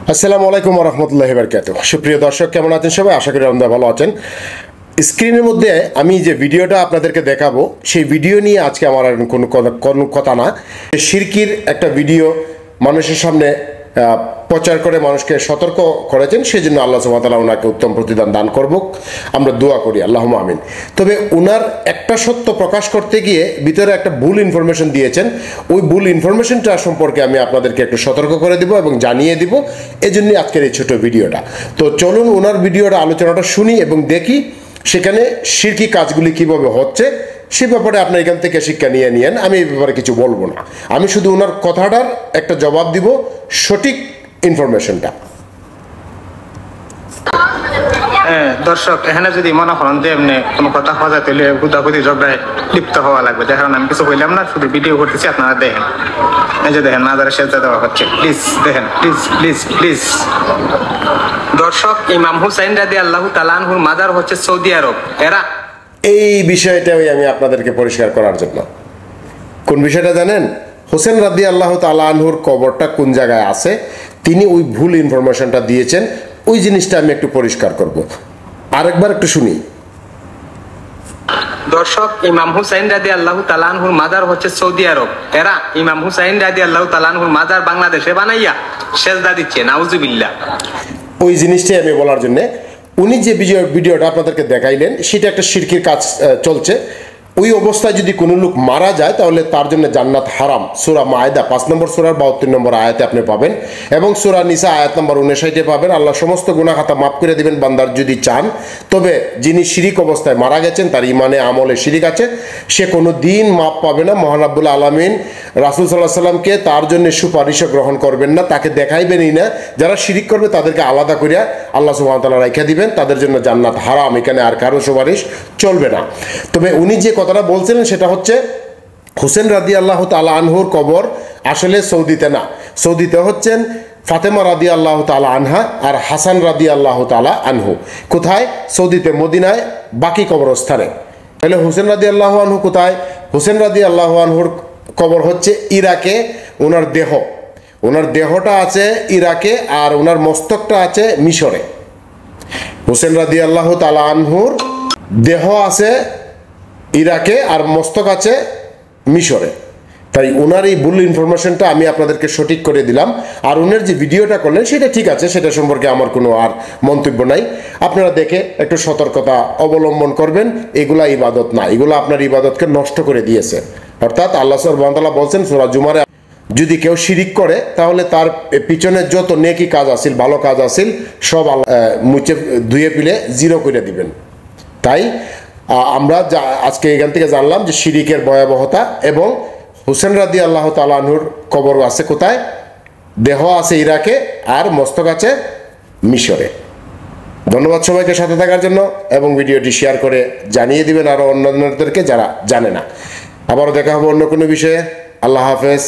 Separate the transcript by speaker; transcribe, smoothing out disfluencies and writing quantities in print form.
Speaker 1: আসসালামু আলাইকুম ওয়া রাহমাতুল্লাহি ওয়া বারাকাতুহু। সুপ্রিয় দর্শক, কেমন আছেন সবাই? আশা করি আপনারা ভালো আছেন। স্ক্রিনের মধ্যে আমি যে ভিডিওটা আপনাদেরকে দেখাবো, সেই ভিডিও নিয়ে আজকে আমার আর কোনো কথা না। শিরকির একটা ভিডিও মানুষের সামনে প্রচার করে মানুষকে সতর্ক করেছেন, সেজন্য আল্লাহ সুবহানাহু ওয়া তাআলা ওনাকে উত্তম প্রতিদান দান করুক, আমরা দোয়া করি, আল্লাহুম্মা আমিন। তবে ওনার একটা সত্য প্রকাশ করতে গিয়ে ভিতরে একটা ভুল ইনফরমেশন দিয়েছেন। ওই ভুল ইনফরমেশনটা সম্পর্কে আমি আপনাদেরকে একটু সতর্ক করে দিব এবং জানিয়ে দিব, এজন্যই আজকের এই ছোট ভিডিওটা। তো চলুন ওনার ভিডিওটা আলোচনাটা শুনি এবং দেখি সেখানে শিরকি কাজগুলি কিভাবে হচ্ছে, সে ব্যাপারে আপনার এখান থেকে শিক্ষা নিয়ে নিয়েন। আমি এই ব্যাপারে কিছু বলবো না, আমি শুধু ওনার কথাটার একটা জবাব দিব, সঠিক ইনফরমেশনটা।
Speaker 2: দর্শক, এখানে যদি মনে করেন যে এমনি কোনো কথা হওয়া তাহলে গুদাগুদি ঝগড়ায় লিপ্ত হওয়া লাগবে, যে কারণে আমি কিছু বললাম না, শুধু ভিডিও করতেছি, আপনারা দেখেন। এই যে দেখেন, মাজারে সেজদা দেওয়া হচ্ছে, প্লিজ দেখেন, প্লিজ প্লিজ প্লিজ। দর্শক, ইমাম হুসাইন রাদিয়াল্লাহু তাআলা আনহুর মাজার হচ্ছে সৌদি আরব। এরা
Speaker 1: এই বিষয়টাই আমি আপনাদেরকে পরিষ্কার করার জন্য, কোন বিষয়টা জানেন? হোসেন রাদিয়াল্লাহু তাআলা আনহুর কবরটা কোন জায়গায় আছে, তিনি ওই ভুল ইনফরমেশনটা দিয়েছেন। ওই জিনিসটা আমি একটু পরিষ্কার করব, আরেকবার একটু শুনি।
Speaker 2: দর্শক, ইমাম হুসাইন রাদিয়াল্লাহু তাআলা আনহুর মাজার হচ্ছে সৌদি আরব। এরা ইমাম হুসাইন রাদিয়াল্লাহু তাআলা আনহুর মাজার বাংলাদেশে বানাইয়া সেজদা দিচ্ছে, নাউজুবিল্লাহ।
Speaker 1: ওই জিনিসটাই আমি বলার জন্যে, উনি যে ভিডিওটা আপনাদেরকে দেখাইলেন, সেটা একটা শিরকির কাজ চলছে। ওই অবস্থায় যদি কোনো লোক মারা যায়, তাহলে তার জন্য জান্নাত হারাম। সূরা মায়দা 5 নম্বর সূরার 72 নম্বর আয়াতে আপনি পাবেন, এবং সূরা নিসা আয়াত নম্বর 59-এ পাবেন। আল্লাহ সমস্ত গুনাহ খাতা মাফ করে দিবেন বান্দার যদি চান। তবে যিনি শিরিক অবস্থায় মারা গেছেন, তার ইমানে আমলে শিরিক আছে, সে কোনো দিন মাপ পাবে না। মহান রাব্বুল আলামিন রাসূল সাল্লাল্লাহু আলাইহি সাল্লামকে তার জন্য সুপারিশও গ্রহণ করবেন না, তাকে দেখাইবেনই না। যারা শিরিক করবে তাদেরকে আলাদা করিয়া আল্লাহ সুবহানাহু ওয়া তাআলা রেখে দিবেন, তাদের জন্য জান্নাত হারাম, এখানে আর কারো সুপারিশ চলবে না। তবে উনি যে কথাটা বলছিলেন সেটা হচ্ছে, হোসেন রাদিয়াল্লাহু তাআলা আনহুর কবর আসলে সৌদিতে না, সৌদিতে হচ্ছেন ফাতেমা রাদিয়াল্লাহু তাআলা আনহা আর হাসান রাদিয়াল্লাহু তাআলা আনহু। কোথায়? সৌদিতে, মদিনায়, বাকি কবরস্থানে। তাহলে হোসেন রাদিয়াল্লাহু আনহু কোথায়? হোসেন রাদিয়াল্লাহু আনহুর কবর হচ্ছে ইরাকে। ওনার দেহটা আছে ইরাকে, আর ওনার মস্তকটা আছে মিশরে। হোসেন রাদিয়াল্লাহু তাআলা আনহুর দেহ আছে ইরাকে আর মস্তক আছে মিশরে। তাই ওনার এই ভুল ইনফরমেশনটা আমি আপনাদেরকে সঠিক করে দিলাম। আর ওনার যে ভিডিওটা করলেন সেটা ঠিক আছে, সেটা সম্পর্কে আমার কোনো আর মন্তব্য নাই। আপনারা দেখে একটু সতর্কতা অবলম্বন করবেন। এগুলা ইবাদত না, এগুলো আপনার ইবাদতকে নষ্ট করে দিয়েছে। অর্থাৎ আল্লাহ সুবহানাহু ওয়া তাআলা বলছেন সূরা জুমারে, যদি কেউ শিরিক করে তাহলে তার পিছনে যত নেকি কাজ আছিল, ভালো কাজ আছিল, সব মুছে ধুয়ে পিলে জিরো করে দিবেন। তাই আমরা আজকে এখান থেকে জানলাম যে শিরিকের ভয়াবহতা। এবং হোসেন রাদিয়াল্লাহু তাআলা আনহুর কবর আছে কোথায়? দেহ আছে ইরাকে আর মস্তক আছে মিশরে। ধন্যবাদ সবাইকে সাথে থাকার জন্য, এবং ভিডিওটি শেয়ার করে জানিয়ে দিবেন আরও অন্যান্যদেরকে যারা জানে না। আবারও দেখা হবে অন্য কোনো বিষয়ে। আল্লাহ হাফেজ।